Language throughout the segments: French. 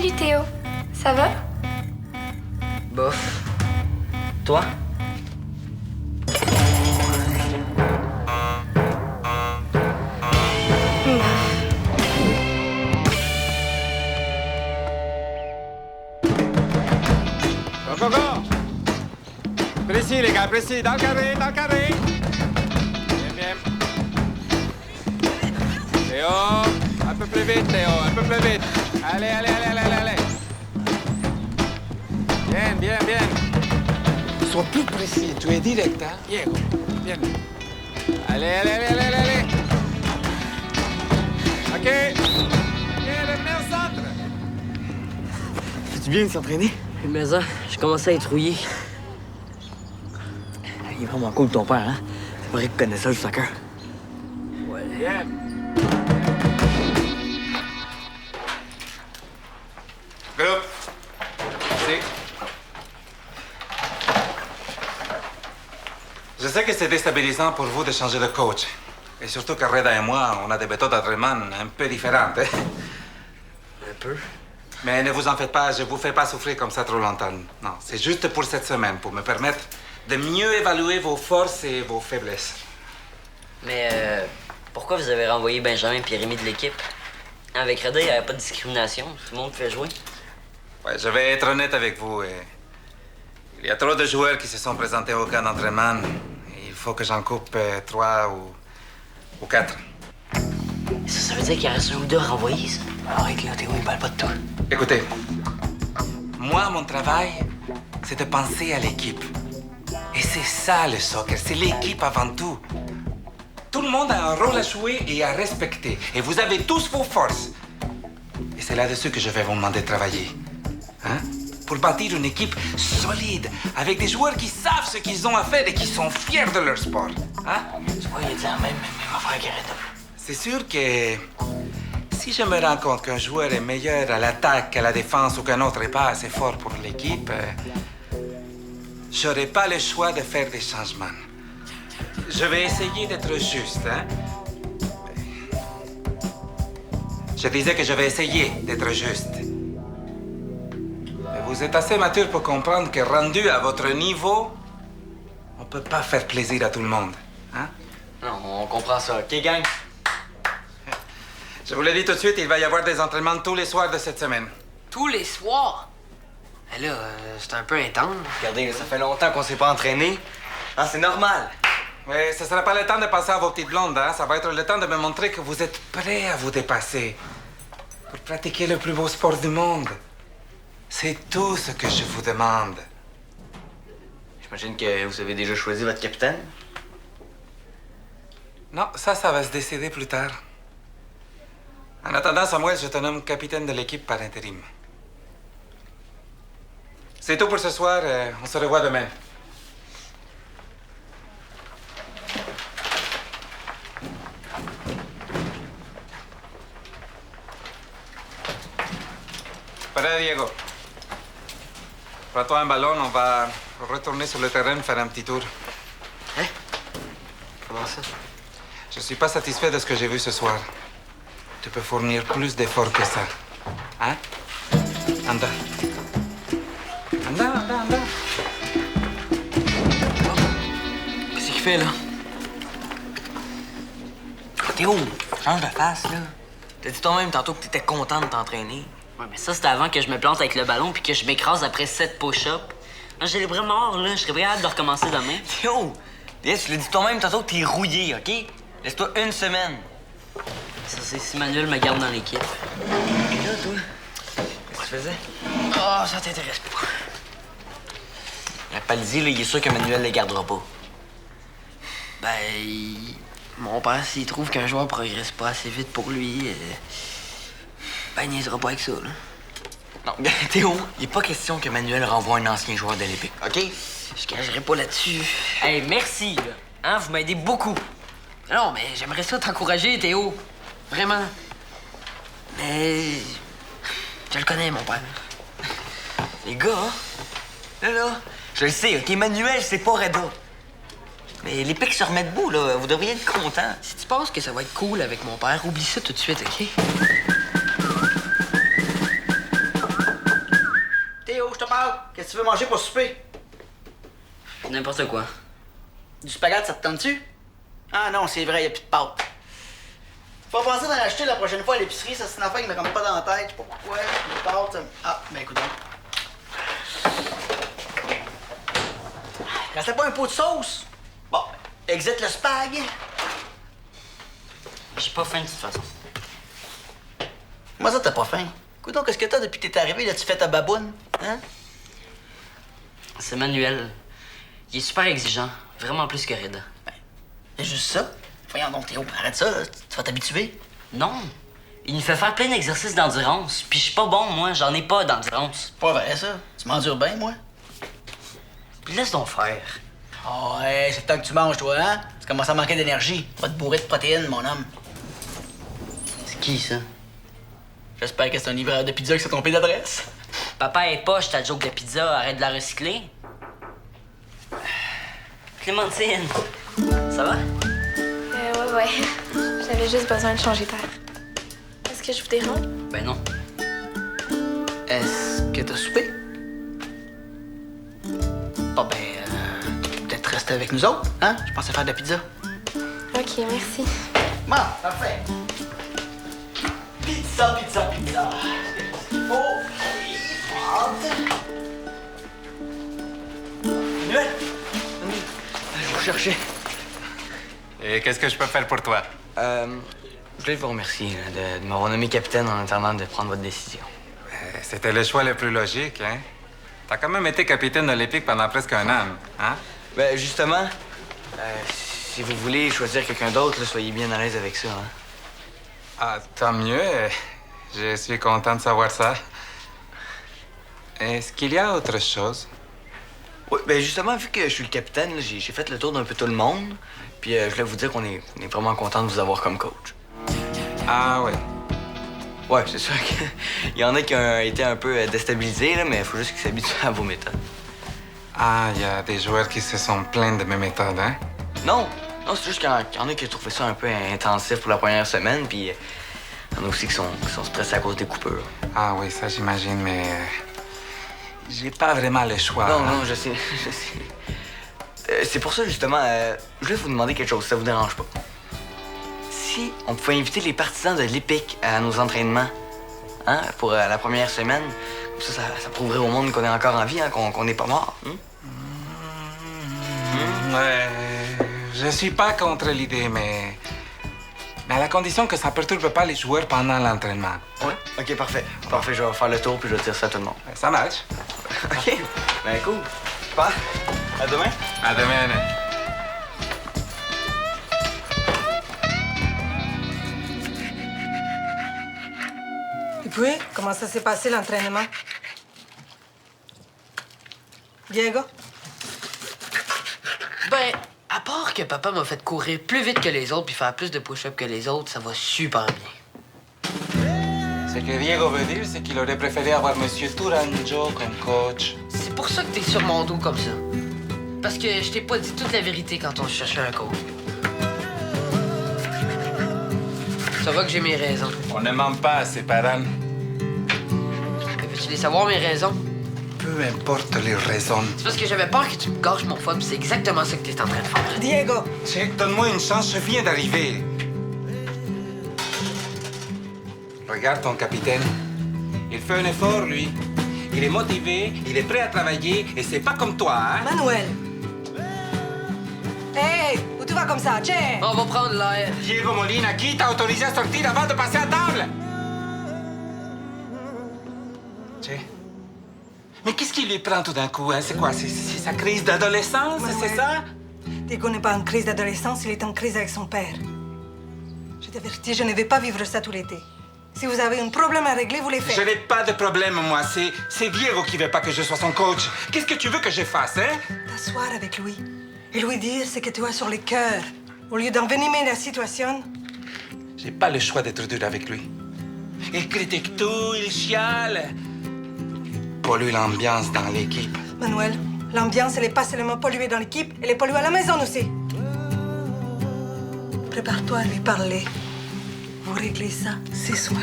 Salut Théo, ça va? Bof. Toi? Go, go, go! Précis, les gars, précis. Dans le carré, dans le carré. Bien, bien. Théo, un peu plus vite, Théo, un peu plus vite. Allez, allez, allez, allez, allez. Bien, bien, bien. Sois plus précis, tu es direct, hein? Diego, bien. Allez, allez, allez, allez, allez, allez. OK. Bien, revenez au centre. Fais-tu bien de s'entraîner? Mais ça, je commence à être rouillé. Il est vraiment cool ton père, hein? C'est vrai qu'il connaît ça, le soccer. Ouais. Bien. Groupe. Merci. Je sais que c'est déstabilisant pour vous de changer de coach. Et surtout que Reda et moi, on a des méthodes d'entraînement un peu différentes. Hein? Un peu? Mais ne vous en faites pas, je vous fais pas souffrir comme ça trop longtemps. Non, c'est juste pour cette semaine, pour me permettre de mieux évaluer vos forces et vos faiblesses. Mais pourquoi vous avez renvoyé Benjamin et Rémi de l'équipe? Avec Reda, il n'y avait pas de discrimination. Tout le monde pouvait jouer. Ouais, je vais être honnête avec vous. Il y a trop de joueurs qui se sont présentés au camp d'entraînement. Il faut que j'en coupe 3 ou 4. Ça veut dire qu'il y en reste un ou deux à renvoyer, ça? Arrête là, Théo, il parle pas de toi. Écoutez, moi, mon travail, c'est de penser à l'équipe. Et c'est ça le soccer, c'est l'équipe avant tout. Tout le monde a un rôle à jouer et à respecter. Et vous avez tous vos forces. Et c'est là-dessus que je vais vous demander de travailler. Hein? Pour bâtir une équipe solide, avec des joueurs qui savent ce qu'ils ont à faire et qui sont fiers de leur sport. Hein? Tu vois, il a dit la même affaire qu'Arrêta. C'est sûr que si je me rends compte qu'un joueur est meilleur à l'attaque qu'à la défense ou qu'un autre n'est pas assez fort pour l'équipe, j'aurai pas le choix de faire des changements. Je vais essayer d'être juste, hein? Je disais que je vais essayer d'être juste. Mais vous êtes assez mature pour comprendre que rendu à votre niveau, on peut pas faire plaisir à tout le monde, hein? Non, on comprend ça. OK, gang? Je vous l'ai dit tout de suite, il va y avoir des entraînements tous les soirs de cette semaine. Tous les soirs? Mais là, c'est un peu intense. Regardez, ça fait longtemps qu'on s'est pas entraîné. Ah, c'est normal. Oui, ce sera pas le temps de passer à vos petites blondes, hein? Ça va être le temps de me montrer que vous êtes prêts à vous dépasser. Pour pratiquer le plus beau sport du monde. C'est tout ce que je vous demande. J'imagine que vous avez déjà choisi votre capitaine. Non, ça va se décider plus tard. En attendant, Samuel, je te nomme capitaine de l'équipe par intérim. C'est tout pour ce soir. On se revoit demain. Prêt, Diego. Prends-toi un ballon, on va retourner sur le terrain faire un petit tour. Hein? Comment ça? Je suis pas satisfait de ce que j'ai vu ce soir. Tu peux fournir plus d'efforts que ça. Hein? Anda. Anda, anda, anda. Qu'est-ce qu'il fait, là? Théo, change de face, là. T'as dit toi-même tantôt que t'étais content de t'entraîner. Ouais, mais ça, c'était avant que je me plante avec le ballon puis que je m'écrase après 7 push-ups. J'ai les bras morts, là. Je serais bien hâte de recommencer demain. Théo, tu l'as dit toi-même tantôt que t'es rouillé, OK? Laisse-toi une semaine. Ça, c'est si Manuel me garde dans l'équipe. Et là, toi, qu'est-ce que tu faisais? Ah, ça t'intéresse pas. La paludie, là, il est sûr que Manuel les gardera pas. Ben, mon père, s'il trouve qu'un joueur progresse pas assez vite pour lui, ben, il niaisera pas avec ça, là. Non, Théo, il est pas question que Manuel renvoie un ancien joueur de l'Épée, OK? Je cacherai pas là-dessus. Hey, merci, là. Hein, vous m'aidez beaucoup. Non, mais j'aimerais ça t'encourager, Théo. Vraiment. Mais... je le connais, mon père. Les gars, là, je le sais, OK? Manuel, c'est pas Reda. Mais les pics se remettent debout, là. Vous devriez être content. Si tu penses que ça va être cool avec mon père, oublie ça tout de suite, OK? up, out. Qu'est-ce que tu veux manger pour souper? N'importe quoi. Du spaghetti, ça te tente-tu? Ah non, c'est vrai, y a plus de pâtes. Faut penser d'en acheter la prochaine fois à l'épicerie, ça c'est une affaire qui me rentre pas dans la tête, je sais pas pourquoi. Les pâtes, ah, ben écoute donc. Restait pas un pot de sauce? Bon, exit le spag. J'ai pas faim de toute façon. Comment ça, t'as pas faim? Écoute donc, qu'est-ce que t'as depuis que t'es arrivé, là, tu fais ta baboune? Hein? C'est Manuel. Il est super exigeant. Vraiment plus que Reda. Ben, c'est juste ça. Voyons donc, Théo, arrête ça, là. Tu vas t'habituer. Non. Il nous fait faire plein d'exercices d'endurance. Puis je suis pas bon, moi. J'en ai pas d'endurance. Pas vrai, ça. Tu m'endures bien, moi. Puis laisse donc faire. Oh, ouais, c'est le temps que tu manges, toi, hein? Tu commences à manquer d'énergie. Tu vas te bourrer de protéines, mon homme. C'est qui, ça? J'espère que c'est un livreur de pizza qui s'est trompé d'adresse. Papa est poche, ta joke de pizza. Arrête de la recycler. Clémentine, ça va? Ouais. J'avais juste besoin de changer d'air. Est-ce que je vous dérange? Ben non. Est-ce que t'as soupé? Bon, ben, peut-être rester avec nous autres, hein? Je pensais faire de la pizza. Ok, merci. Bon, parfait. Pizza. Oh, Manuel! Je vous cherchais. Et qu'est-ce que je peux faire pour toi? Je voulais vous remercier là, de m'avoir nommé capitaine en attendant de prendre votre décision. C'était le choix le plus logique, hein? T'as quand même été capitaine olympique pendant presque un an, hein? Ben justement, si vous voulez choisir quelqu'un d'autre, là, soyez bien à l'aise avec ça. Hein? Ah, tant mieux. Je suis content de savoir ça. Est-ce qu'il y a autre chose? Oui, ben justement, vu que je suis le capitaine, là, j'ai fait le tour d'un peu tout le monde. Puis je voulais vous dire qu'on est vraiment content de vous avoir comme coach. Ah oui. Ouais, c'est sûr qu'il y en a qui ont été un peu déstabilisés, là, mais il faut juste qu'ils s'habituent à vos méthodes. Ah, il y a des joueurs qui se sont plaints de mes méthodes, hein? Non, c'est juste qu'il y en a qui ont trouvé ça un peu intensif pour la première semaine, puis il y en a aussi qui sont stressés à cause des coupures. Ah oui, ça j'imagine, mais j'ai pas vraiment le choix. Non, je sais. C'est pour ça, justement, je voulais vous demander quelque chose, si ça vous dérange pas. Si on pouvait inviter les partisans de l'EPIC à nos entraînements, hein, pour la première semaine, comme ça prouverait au monde qu'on est encore en vie, hein, qu'on n'est pas mort. Hein? Ouais, je suis pas contre l'idée, mais à la condition que ça perturbe pas les joueurs pendant l'entraînement. Ouais. OK, parfait. Parfait, je vais faire le tour puis je vais dire ça à tout le monde. Ça marche. OK. Ben cool. Super. À demain. À demain. Et puis, comment ça s'est passé l'entraînement? Diego? Ben, à part que papa m'a fait courir plus vite que les autres puis faire plus de push-ups que les autres, ça va super bien. Ce que Diego veut dire, c'est qu'il aurait préféré avoir Monsieur Tourangeau comme coach. C'est pour ça que t'es sur mon dos comme ça. Parce que je t'ai pas dit toute la vérité quand on cherchait un coach. Ça va que j'ai mes raisons. On ne ment pas à ses parents. Mais veux-tu les savoir, mes raisons? Peu importe les raisons. C'est parce que j'avais peur que tu me gâches mon fun, puis c'est exactement ça que t'es en train de faire. Diego! Check, donne-moi une chance, je viens d'arriver. Regarde ton capitaine. Il fait un effort, lui. Il est motivé, il est prêt à travailler, et c'est pas comme toi, hein? Manuel! Hey! Où tu vas comme ça? Tiens! On va prendre l'air. Diego Molina, qui t'a autorisé à sortir avant de passer à table? Tiens. Mais qu'est-ce qui lui prend tout d'un coup, hein? C'est quoi? C'est sa crise d'adolescence, c'est ça? Diego n'est pas en crise d'adolescence, il est en crise avec son père. Je t'avertis, je ne vais pas vivre ça tout l'été. Si vous avez un problème à régler, vous les faites. Je n'ai pas de problème, moi. C'est Diego qui veut pas que je sois son coach. Qu'est-ce que tu veux que je fasse, hein? T'asseoir avec lui et lui dire ce que tu as sur le cœur. Au lieu d'envenimer la situation. J'ai pas le choix d'être dur avec lui. Il critique tout, il chiale. Il pollue l'ambiance dans l'équipe. Manuel, l'ambiance, elle n'est pas seulement polluée dans l'équipe, elle est polluée à la maison aussi. Prépare-toi à lui parler. Vous réglez ça ce soir.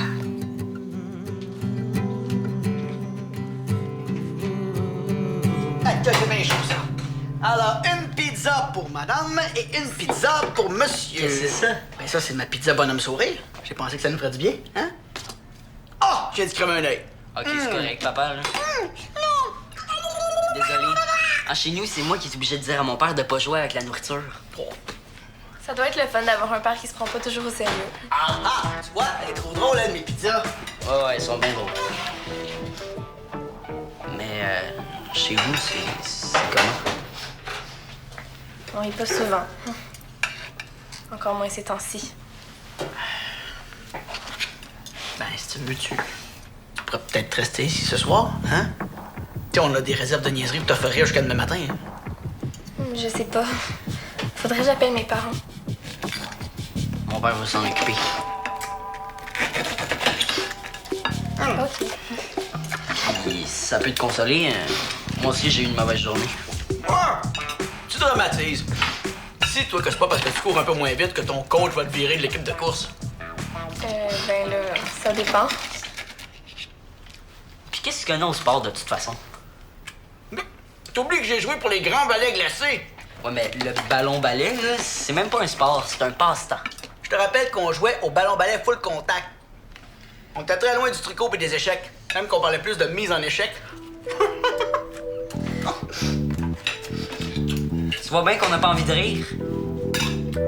que c'est bien chaud, ça. Alors, une pizza pour madame et une pizza pour monsieur. Qu'est-ce que c'est ça? Ben ça, c'est ma pizza bonhomme sourire. J'ai pensé que ça nous ferait du bien, hein? Oh! J'ai dit comme un œil. Ok, c'est correct, papa, là. Désolé. Chez nous, c'est moi qui suis obligé de dire à mon père de pas jouer avec la nourriture. Ça doit être le fun d'avoir un père qui se prend pas toujours au sérieux. Ah! Tu vois, elle est trop drôle, elle, mes pizzas. Ouais, ils sont bien drôles. Mais chez vous, c'est comment? On rit pas souvent. Encore moins ces temps-ci. Ben, si tu veux, tu pourrais peut-être rester ici ce soir, hein? Tu sais, on a des réserves de niaiseries pour te faire rire jusqu'à demain matin, hein? Je sais pas. Faudrait que j'appelle mes parents. Mon père va s'en occuper. Ok. Puis, ça peut te consoler. Moi aussi, j'ai eu une mauvaise journée. Ah! Tu dramatises. Dis toi que c'est pas parce que tu cours un peu moins vite que ton coach va te virer de l'équipe de course. Ben là, ça dépend. Puis qu'est-ce que tu connais au sport, de toute façon? Mais t'oublies que j'ai joué pour les grands balais glacés. Ouais, mais le ballon-ballet, là, c'est même pas un sport, c'est un passe-temps. Je te rappelle qu'on jouait au ballon-ballet full contact. On était très loin du tricot et des échecs. Même qu'on parlait plus de mise en échec. Tu vois bien qu'on n'a pas envie de rire.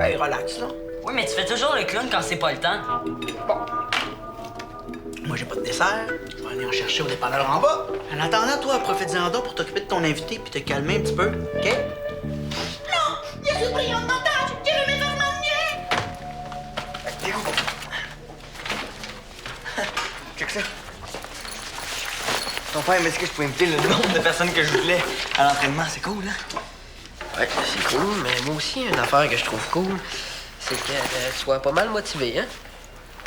Hey, relax, là. Oui, mais tu fais toujours le clown quand c'est pas le temps. Moi, j'ai pas de dessert. Je vais aller en chercher au dépanneur en bas. En attendant, toi, profite-en donc pour t'occuper de ton invité puis te calmer un petit peu, OK? Non! Il y a ce brillant de montage! Je veux me faire manier! Check ça. Ton père m'a dit que je pouvais inviter le nombre de personnes que je voulais à l'entraînement. C'est cool, hein? Ouais, c'est cool, mais moi aussi, une affaire que je trouve cool, c'est que tu sois pas mal motivé, hein?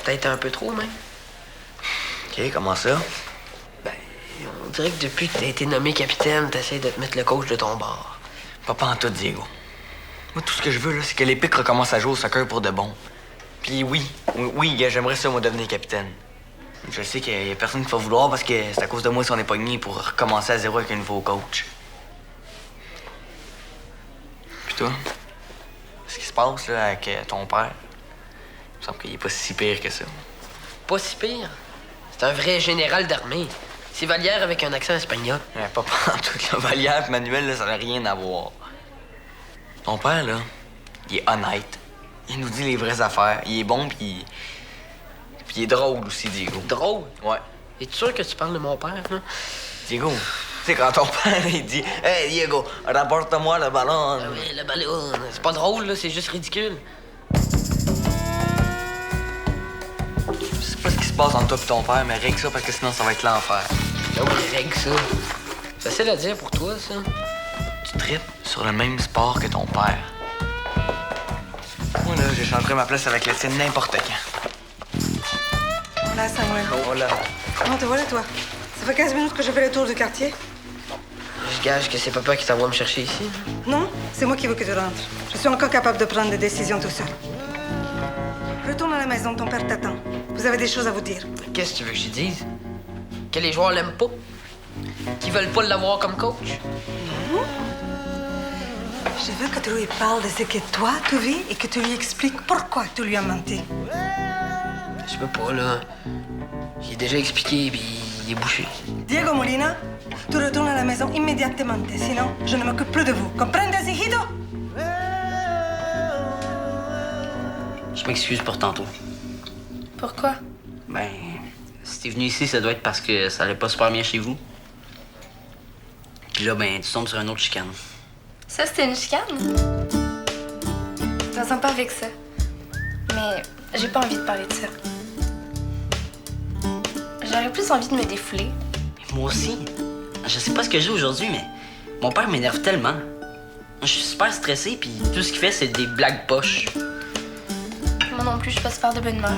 Peut-être un peu trop, même. OK, comment ça? Ben, on dirait que depuis que t'as été nommé capitaine, t'essaies de te mettre le coach de ton bord. Pas en tout, Diego. Moi, tout ce que je veux, là, c'est que l'Épique recommence à jouer au soccer pour de bon. Puis oui, j'aimerais ça, moi, devenir capitaine. Je sais qu'il y a personne qui va vouloir parce que c'est à cause de moi si on est pogné pour recommencer à zéro avec un nouveau coach. Puis toi, ce qui se passe là, avec ton père, il me semble qu'il est pas si pire que ça. Pas si pire. C'est un vrai général d'armée. C'est Vallière avec un accent espagnol. Pas tout, là. Vallière et Manuel, là, ça n'a rien à voir. Ton père, là, il est honnête. Il nous dit les vraies affaires. Il est bon, puis il est drôle aussi, Diego. Drôle. Ouais. Es-tu sûr que tu parles de mon père, là? Diego, tu sais, quand ton père, il dit « Hey, Diego, rapporte-moi le ballon. » Ah oui, le ballon. C'est pas drôle, là, c'est juste ridicule. Je sais pas ce qui se passe entre toi et ton père, mais règle ça parce que sinon ça va être l'enfer. Ah oui, règle ça. C'est facile à dire pour toi, ça. Tu tripes sur le même sport que ton père. Moi, là, j'échangerais ma place avec le tienne n'importe quand. Voilà, Samuel. Voilà. Comment te voilà, toi? Ça fait 15 minutes que je fais le tour du quartier. Je gage que c'est papa qui t'envoie me chercher ici. Non, c'est moi qui veux que tu rentres. Je suis encore capable de prendre des décisions tout seul. Retourne à la maison, ton père t'attend. Vous avez des choses à vous dire. Qu'est-ce que tu veux que je te dise? Que les joueurs l'aiment pas? Qu'ils veulent pas l'avoir comme coach? Je veux que tu lui parles de ce que toi, tu vis et que tu lui expliques pourquoi tu lui as menti. Je peux pas, là. J'ai déjà expliqué, puis il est bouché. Diego Molina, tu retournes à la maison immédiatement. Sinon, je ne m'occupe plus de vous. Comprendes, hijito? Je m'excuse pour tantôt. Pourquoi? Ben, si t'es venu ici, ça doit être parce que ça allait pas super bien chez vous. Puis là, ben, tu tombes sur un autre chicane. Ça, c'était une chicane? Je me sens pas avec ça. Mais j'ai pas envie de parler de ça. J'aurais plus envie de me défouler. Moi aussi. Je sais pas ce que j'ai aujourd'hui, mais mon père m'énerve tellement. Je suis super stressé, puis tout ce qu'il fait, c'est des blagues poches. Moi non plus, je suis pas super de bonne humeur.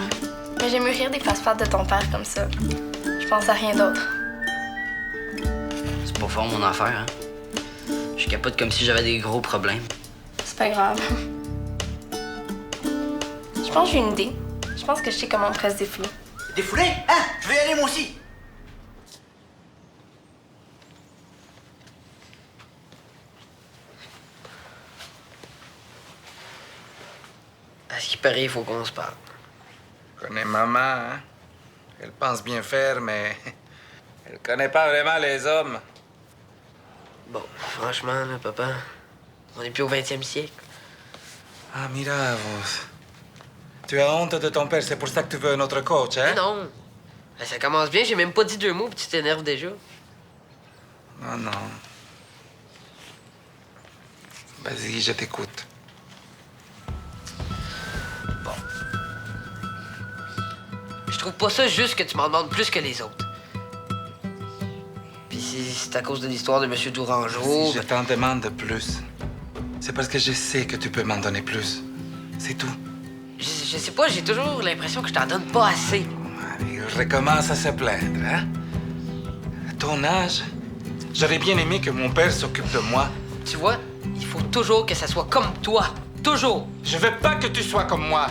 Mais j'aime mieux rire des face-pattes de ton père comme ça. Je pense à rien d'autre. C'est pas fort mon affaire, hein. Je capote comme si j'avais des gros problèmes. C'est pas grave. Je pense que j'ai une idée. Je pense que je sais comment on pourrait se défouler. Défoulé? Hein? Je vais y aller, moi aussi. ce qui paraît, il faut qu'on se parle. Je connais maman, hein? Elle pense bien faire, mais elle connaît pas vraiment les hommes. Bon, franchement, là, papa, on n'est plus au 20e siècle. Ah, mira, vos. Tu as honte de ton père, c'est pour ça que tu veux un autre coach, hein? Non. Ben, ça commence bien, j'ai même pas dit 2 mots, puis tu t'énerves déjà. Non, non. Vas-y, je t'écoute. Je trouve pas ça juste que tu m'en demandes plus que les autres. Puis si c'est à cause de l'histoire de M. Tourangeau... Si je t'en demande plus, c'est parce que je sais que tu peux m'en donner plus. C'est tout. Je sais pas, j'ai toujours l'impression que je t'en donne pas assez. Il recommence à se plaindre, hein? À ton âge, j'aurais bien aimé que mon père s'occupe de moi. Tu vois, il faut toujours que ça soit comme toi. Toujours. Je veux pas que tu sois comme moi.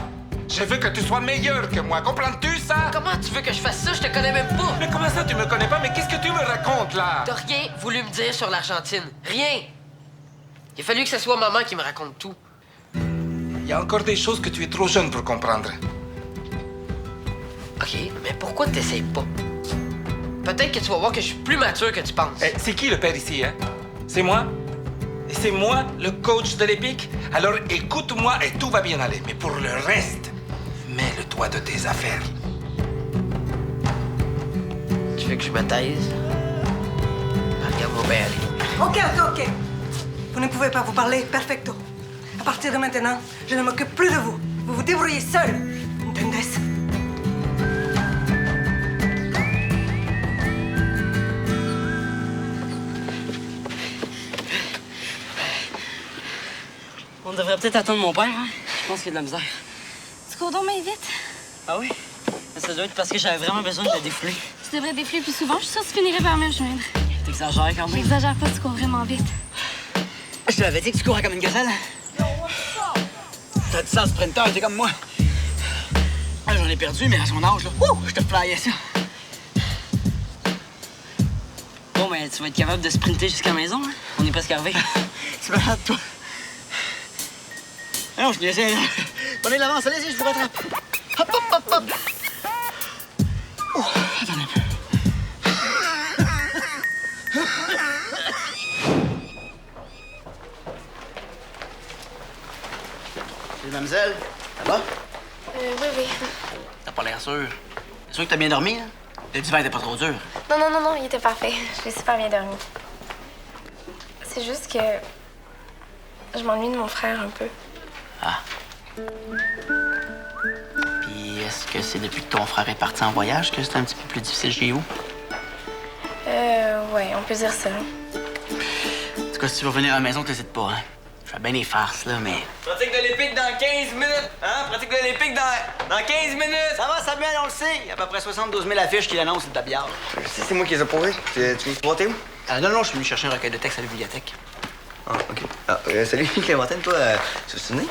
Je veux que tu sois meilleur que moi. Comprends-tu ça? Comment tu veux que je fasse ça? Je te connais même pas. Mais comment ça, tu me connais pas? Mais qu'est-ce que tu me racontes, là? T'as rien voulu me dire sur l'Argentine. Rien. Il a fallu que ce soit maman qui me raconte tout. Il y a encore des choses que tu es trop jeune pour comprendre. OK, mais pourquoi t'essayes pas? Peut-être que tu vas voir que je suis plus mature que tu penses. Eh, c'est qui le père ici, hein? C'est moi? Et c'est moi le coach de l'Épique? Alors écoute-moi et tout va bien aller. Mais pour le reste, mêle-toi de tes affaires. Tu veux que je me taise? Ben, regarde-moi bien aller. Ok. Vous ne pouvez pas vous parler, perfecto. À partir de maintenant, je ne m'occupe plus de vous. Vous vous débrouillez seul. Entendez? On devrait peut-être attendre mon père, hein? Je pense qu'il y a de la misère. Tu cours donc bien vite. Ah oui? Mais ça doit être parce que j'avais vraiment besoin de la défouler. Tu devrais défiler plus souvent. Je suis sûre que tu finirais par me rejoindre. T'exagères quand même. J'exagère pas, tu cours vraiment vite. Je te l'avais dit que tu courais comme une gazelle. T'as dit ça, sprinter, t'es comme moi. Ah, j'en ai perdu, mais à son âge, là, je te flyais ça. Bon, mais tu vas être capable de sprinter jusqu'à la maison, hein? On est presque arrivé. Tu malade, toi. Ah non, je niaisais, là. Prenez de l'avance, allez-y, je vous rattrape. Hop, hop, hop, hop. Oh, attendez un peu. Salut, mademoiselle. Ça va? Oui. T'as pas l'air sûr. T'es sûr que t'as bien dormi, là? Le divan était pas trop dur. Non, il était parfait. J'ai super bien dormi. C'est juste que je m'ennuie de mon frère un peu. Ah. Puis est-ce que c'est depuis que ton frère est parti en voyage que c'est un petit peu plus difficile chez vous? Ouais, on peut dire ça. En tout cas, si tu veux venir à la maison, t'hésites pas, hein? Je fais bien les farces, là, mais... Pratique de l'épique dans 15 minutes, hein? Pratique de l'épique dans 15 minutes! Ça va, Samuel, on le sait. Il y a à peu près 72 000 affiches qui l'annoncent le tabillard. C'est moi qui les ai posées. Tu vas t'es où? Non, je suis venu chercher un recueil de textes à la bibliothèque. Ah, OK. Ah, salut, Clémentine, toi, tu te souviens?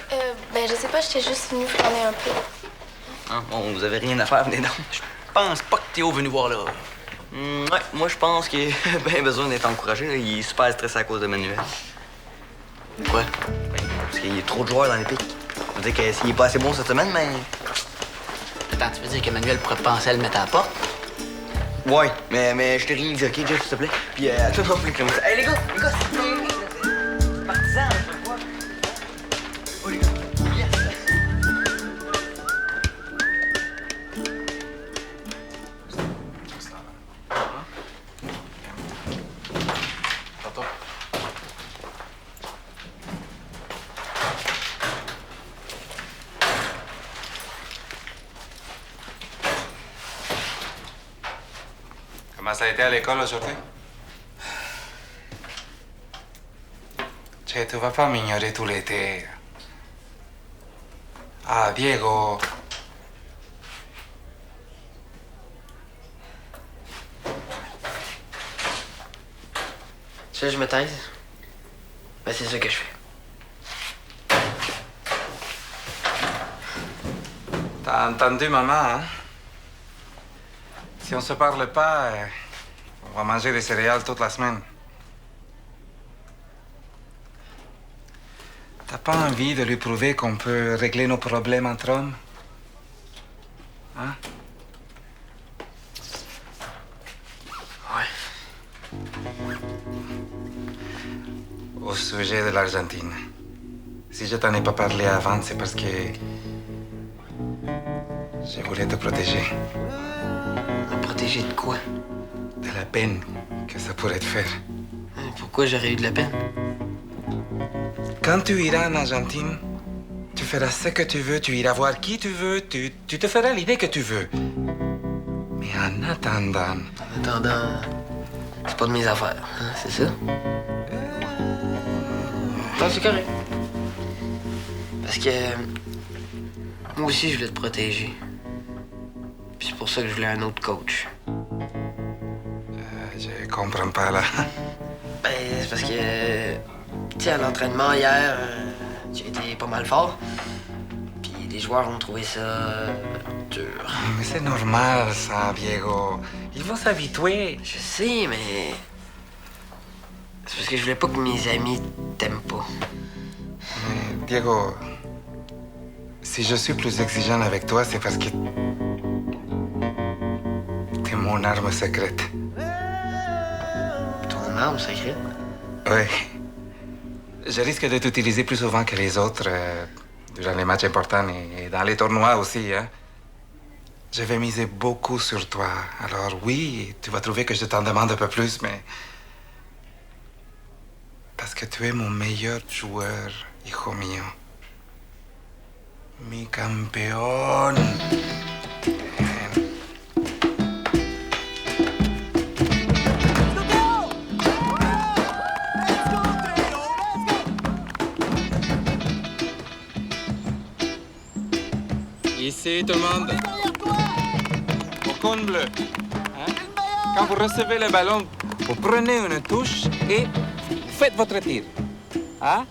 Je sais pas, j'étais juste venue flâner un peu. Ah, bon, vous avez rien à faire, venez donc. Je pense pas que Théo est venu voir là. Ouais, moi, je pense qu'il a bien besoin d'être encouragé. Là. Il est super stressé à cause de Manuel. Quoi? Parce qu'il y a trop de joueurs dans l'épique. On veut dire que s'il est pas assez bon cette semaine, mais... Attends, tu veux dire qu'Emmanuel pourrait penser à le mettre à la porte? Ouais, mais je t'ai rien dit, OK, Jeff, s'il te plaît? Puis, toi non plus, Clémentine. Hey, les gars, c'est partisan, je sais quoi. Oh, les gars, yes! Comment ça a été à l'école aujourd'hui? Che, tu vas pas m'ignorer tout l'été. Ah, Diego. Tu sais, je me taise. Ben, c'est ça que je fais. T'as entendu, maman, hein? Si on se parle pas, on va manger des céréales toute la semaine. T'as pas envie de lui prouver qu'on peut régler nos problèmes entre hommes? Hein? Ouais. Au sujet de l'Argentine. Si je t'en ai pas parlé avant, c'est parce que je voulais te protéger. Me protéger de quoi? De la peine que ça pourrait te faire. Pourquoi j'aurais eu de la peine? Quand tu iras en Argentine, tu feras ce que tu veux, tu iras voir qui tu veux, tu te feras l'idée que tu veux. Mais en attendant... En attendant, c'est pas de mes affaires, hein, c'est ça? Non, c'est correct. Parce que moi aussi, je voulais te protéger. Puis c'est pour ça que je voulais un autre coach. Je comprends pas, là. Ben, c'est parce que, tu sais, à l'entraînement hier, tu étais pas mal fort. Puis les joueurs ont trouvé ça dur. Mais c'est normal, ça, Diego. Ils vont s'habituer. Je sais, mais c'est parce que je voulais pas que mes amis t'aiment pas. Mais, Diego, si je suis plus exigeant avec toi, c'est parce que t'es mon arme secrète. Ton arme secrète? Oui. Je risque de t'utiliser plus souvent que les autres durant les matchs importants et dans les tournois aussi, hein. Je vais miser beaucoup sur toi. Alors oui, tu vas trouver que je t'en demande un peu plus, mais... Parce que tu es mon meilleur joueur, hijo mío. Mi campeón. Ici, tout le monde. Au cône bleu. Hein? Quand vous recevez le ballon, vous prenez une touche et faites votre tir. Hein?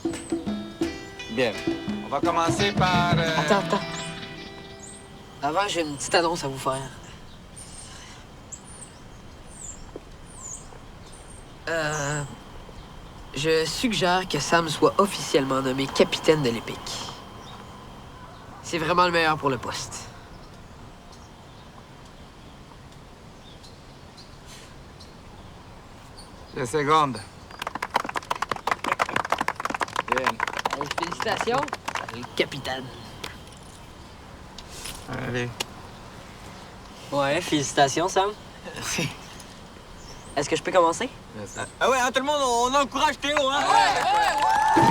Bien. On va commencer par... Attends. Avant, j'ai une petite annonce à vous faire. Je suggère que Sam soit officiellement nommé capitaine de l'Épique. C'est vraiment le meilleur pour le poste. Deux secondes. Bien. Hey, félicitations, le capitaine. Allez. Ouais, félicitations, Sam. Merci. Est-ce que je peux commencer? Ah ouais, hein, tout le monde, on encourage Théo, hein? Ouais!